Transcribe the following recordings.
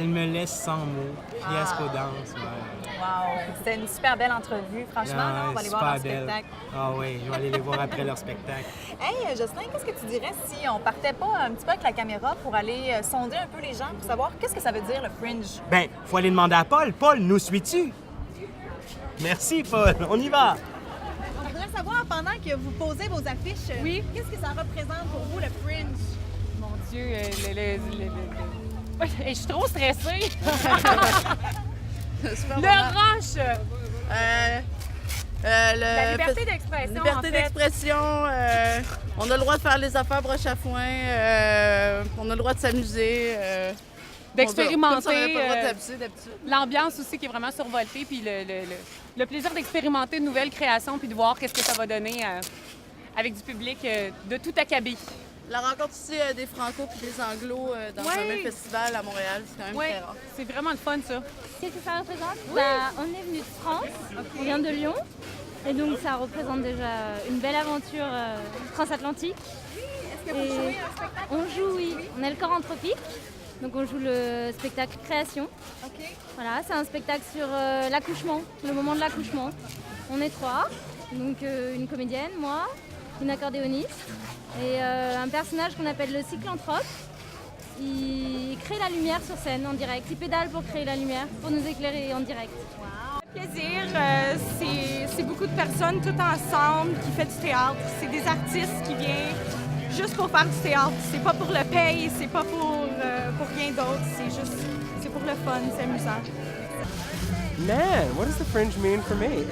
Elle me laisse sans mots. Fiasco danse, ouais. Wow! C'était une super belle entrevue. Franchement, là, on va aller voir leur spectacle. Ah oui, je vais aller les voir après leur spectacle. Hey, Jocelyn, qu'est-ce que tu dirais si on partait pas un petit peu avec la caméra pour aller sonder un peu les gens pour savoir qu'est-ce que ça veut dire le fringe? Ben, faut aller demander à Paul. Paul, nous suis-tu? Merci, Paul. On y va. On voudrait savoir, pendant que vous posez vos affiches, Oui. Qu'est-ce que ça représente pour vous, le fringe? Mon Dieu, je suis trop stressée. Le rush! La liberté d'expression, Liberté en fait. d'expression, on a le droit de faire les affaires broche à foin, on a le droit de s'amuser. D'expérimenter. Comme ça, on n'avait pas le droit d'habiter d'habitude. L'ambiance aussi qui est vraiment survoltée, puis le plaisir d'expérimenter de nouvelles créations, puis de voir qu'est-ce que ça va donner avec du public de tout acabit. La rencontre aussi des Franco et des Anglo dans un même festival à Montréal, c'est quand même très rare. C'est vraiment le fun, ça. Qu'est-ce que ça représente? On est venu de France, on vient de Lyon, et donc ça représente déjà une belle aventure transatlantique. Est-ce que vous jouez un spectacle? On joue, oui. On est le corps anthropique, donc on joue le spectacle Création. OK. Voilà, c'est un spectacle sur l'accouchement, le moment de l'accouchement. On est 3, donc une comédienne, moi, une accordéoniste et un personnage qu'on appelle le cyclanthrope. Il crée la lumière sur scène en direct. Il pédale pour créer la lumière, pour nous éclairer en direct. Plaisir, c'est beaucoup de personnes tout ensemble qui fait du théâtre. C'est des artistes qui viennent juste pour faire du théâtre. C'est pas pour le paye, c'est pas pour rien d'autre. C'est pour le fun, c'est amusant. Man, what does the fringe mean for me?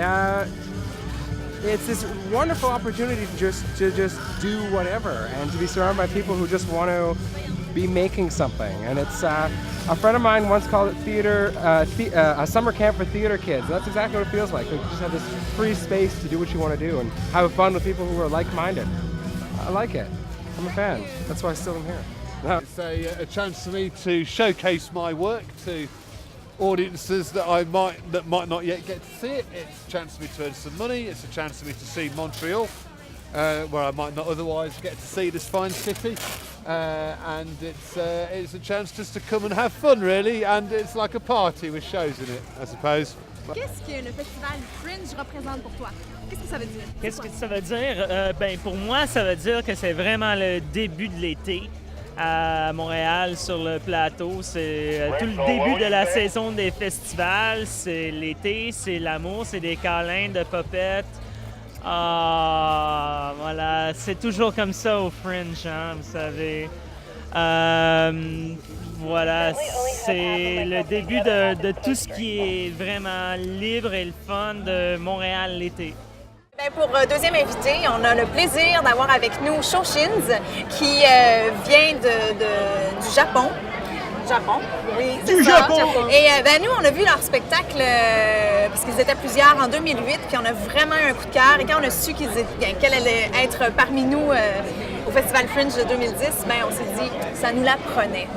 It's this wonderful opportunity to just do whatever and to be surrounded by people who just want to be making something. And it's a friend of mine once called it theater, a summer camp for theater kids. That's exactly what it feels like. You just have this free space to do what you want to do and have fun with people who are like-minded. I like it. I'm a fan. That's why I still am here. It's a chance for me to showcase my work to audiences that might not yet get to see it. It's a chance for me to earn some money. It's a chance for me to see Montreal, where I might not otherwise get to see this fine city. And it's a chance just to come and have fun, really. And it's like a party with shows in it, I suppose. Qu'est-ce que le festival Fringe représente pour toi? Qu'est-ce que ça veut dire? Qu'est-ce que ça veut dire? Ben, pour moi, ça veut dire que c'est vraiment le début de l'été à Montréal, sur le plateau. C'est tout le début de la saison des festivals. C'est l'été, c'est l'amour, c'est des câlins de popettes. Ah, voilà, c'est toujours comme ça au Fringe, hein, vous savez. Voilà, c'est le début de tout ce qui est vraiment libre et le fun de Montréal l'été. Bien, pour deuxième invité, on a le plaisir d'avoir avec nous Shoshins qui vient du Japon. Oui, c'est ça. Japon. Et ben, nous, on a vu leur spectacle parce qu'ils étaient plusieurs en 2008, puis on a vraiment eu un coup de cœur. Et quand on a su qu'elle allait être parmi nous au Festival Fringe de 2010, ben, on s'est dit ça nous la prenait.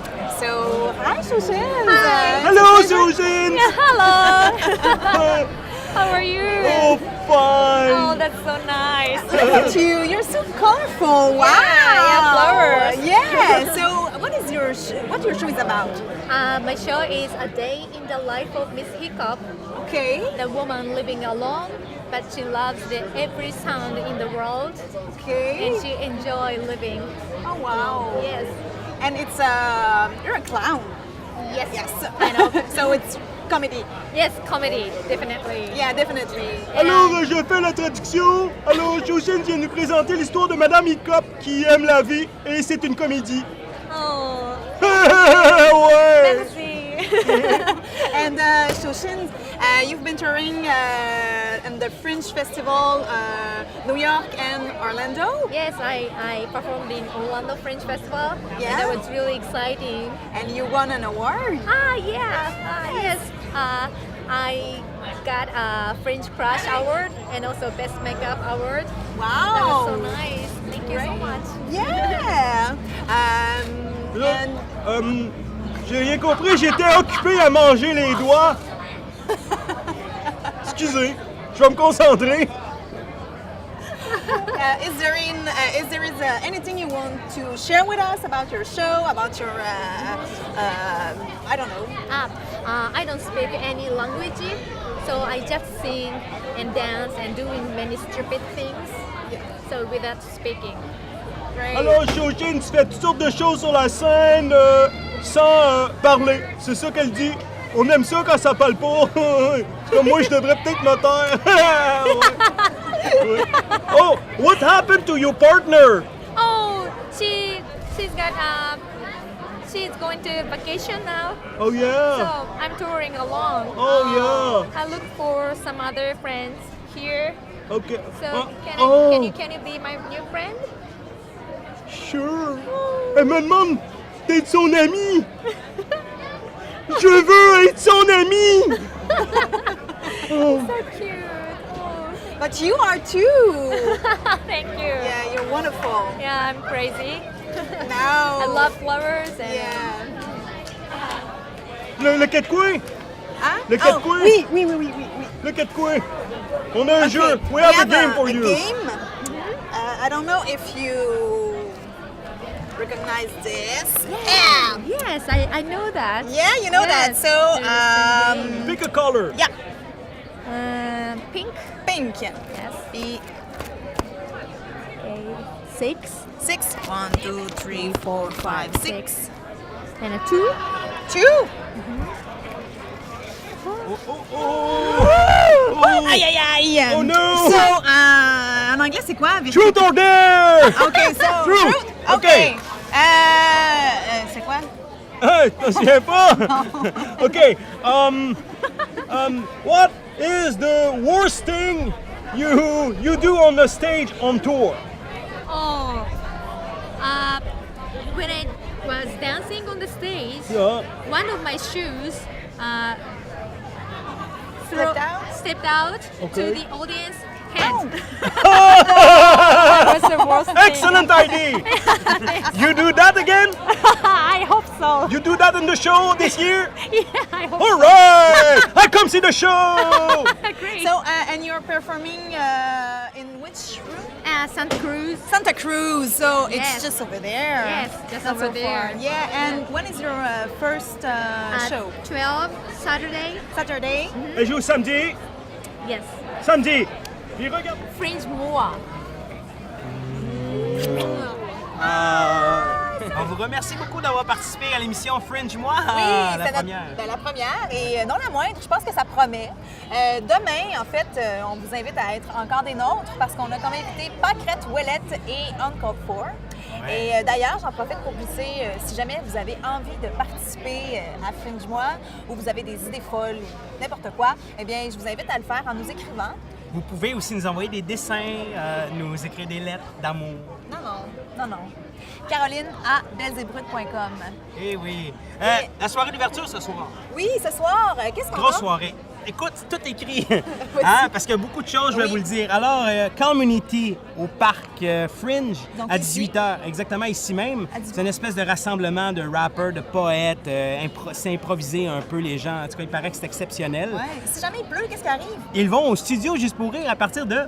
So, hi Shoshins! Hello, Susan! Hello! How are you? Oh, fine! Oh, that's so nice. Look at you! You're so colorful! Wow! Yeah, flowers. Yeah! So, what your show is about? My show is a day in the life of Miss Hiccup, Okay. the woman living alone, but she loves every sound in the world, Okay. and she enjoys living. Oh, wow. Yes. And it's you're a clown. Yes. Yes. I know. So it's comedy. Yes, comedy, definitely. Yeah, definitely. Alors, je fais la traduction. Alors, Shoshins vient nous présenter l'histoire de Madame Hiccup qui aime la vie et c'est une comédie. Oh, Ouais! merci. And Shoshins, you've been touring in the Fringe Festival, New York and Orlando. Yes, I performed in Orlando Fringe Festival, Yeah. and that was really exciting. And you won an award. Yes. I got a Fringe Crush Award and also Best Makeup Award. Wow. That was so nice. Thank you so much. Yeah. J'ai rien compris, j'étais occupé à manger les doigts. Excusez, je vais me concentrer. Is there anything you want to share with us about your show, about your, I don't know. I don't speak any language, so I just sing and dance and doing many stupid things. So without speaking. Great. Alors, Shoshin, tu fais toutes sortes de choses sur la scène sans parler. C'est ça qu'elle dit. On aime ça quand ça parle pas. Comme moi, je devrais peut-être me taire. Ouais. Oh, what happened to your partner? Oh, she's going to vacation now. Oh, yeah. So I'm touring along. Oh, I look for some other friends here. yeah. Okay. So can you be my new friend? Sure. Elle me demande d'être son amie. Je veux être son amie. Oh. So cute. Oh. But you are too. Thank you. Yeah, you're wonderful. Yeah, I'm crazy. No. I love flowers and Yeah. Le quatre coins. Hein? Le quatre coins. Oui. Le quatre coins. On a un Okay, jeu. We have a game for a you. game. I don't know if you recognize this. Yeah. yes, I know that. Yeah, you know Yes. that. So, Pick a color. yeah, Pink. pink. Yes. The Six 6. 1, 2, 3, 4, 5, 6. and a two. 2. Oh. Aïe, aïe, aïe. Oh, no. So, en anglais, c'est quoi? Truth or dare? Okay, so. Truth. Okay. C'est quoi? Hey, t'en souviens pas? Okay. What is the worst thing you do on the stage on tour? Oh, when I was dancing on the stage, Yeah. one of my shoes stepped out Okay. to the audience hand. That's the worst thing. Excellent idea. You do that again? I hope so. You do that in the show this year? Yeah, I hope All right. I come see the show. Great. So, and you're performing in which room? Santa Cruz. Santa Cruz. So it's Yes. just over there. Yes, just Not over so there. far. Yeah. And when is your first At show? 12 Saturday. Saturday. Elle joue samedi. Yes. Samedi. Puis regarde. Fringe Moa. On vous remercie beaucoup d'avoir participé à l'émission Fringe Moi, Oui, la c'est première. la première et non la moindre. Je pense que ça promet. Demain, en fait, on vous invite à être encore des nôtres parce qu'on a comme invité Pâquerette, Ouellette et Uncle Four. Ouais. Et d'ailleurs, j'en profite pour glisser, si jamais vous avez envie de participer à Fringe Moi ou vous avez des idées folles ou n'importe quoi, eh bien, je vous invite à le faire en nous écrivant. Vous pouvez aussi nous envoyer des dessins, nous écrire des lettres d'amour. Non. Caroline à belzébrut.com. Eh oui. La soirée d'ouverture ce soir. Oui, ce soir, qu'est-ce qu'on a? Grosse soirée. Écoute, tout écrit. Hein, parce qu'il y a beaucoup de choses, je vais vous le dire. Alors, Community au parc Fringe Donc à ici. 18h, exactement ici même. À 18h. C'est une espèce de rassemblement de rappers, de poètes, c'est improvisé un peu les gens. En tout cas, il paraît que c'est exceptionnel. Ouais. Si jamais il pleut, qu'est-ce qui arrive? Ils vont au studio Juste pour rire à partir de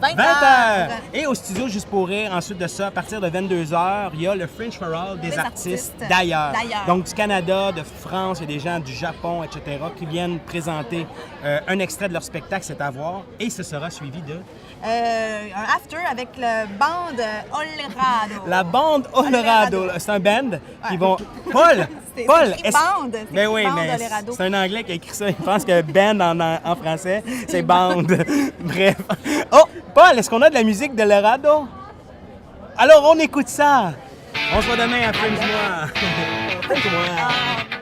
20 20h. Et au studio Juste pour rire, ensuite de ça, à partir de 22h, il y a le Fringe for All des artistes d'ailleurs. Donc du Canada, de France, il y a des gens du Japon, etc., qui viennent présenter un extrait de leur spectacle, c'est à voir. Et ce sera suivi de... Un after avec la bande Olrado. La bande Olorado. C'est un band qui vont... Paul! C'est Paul! écrit bande. C'est Ben écrit oui, bande mais Olorado. c'est un Anglais qui a écrit ça. Je pense que band en français, c'est bande. Bref. Oh! Paul, est-ce qu'on a de la musique de Olorado? Alors, on écoute ça. On se voit demain à Fringe Moi. Fringe Moi.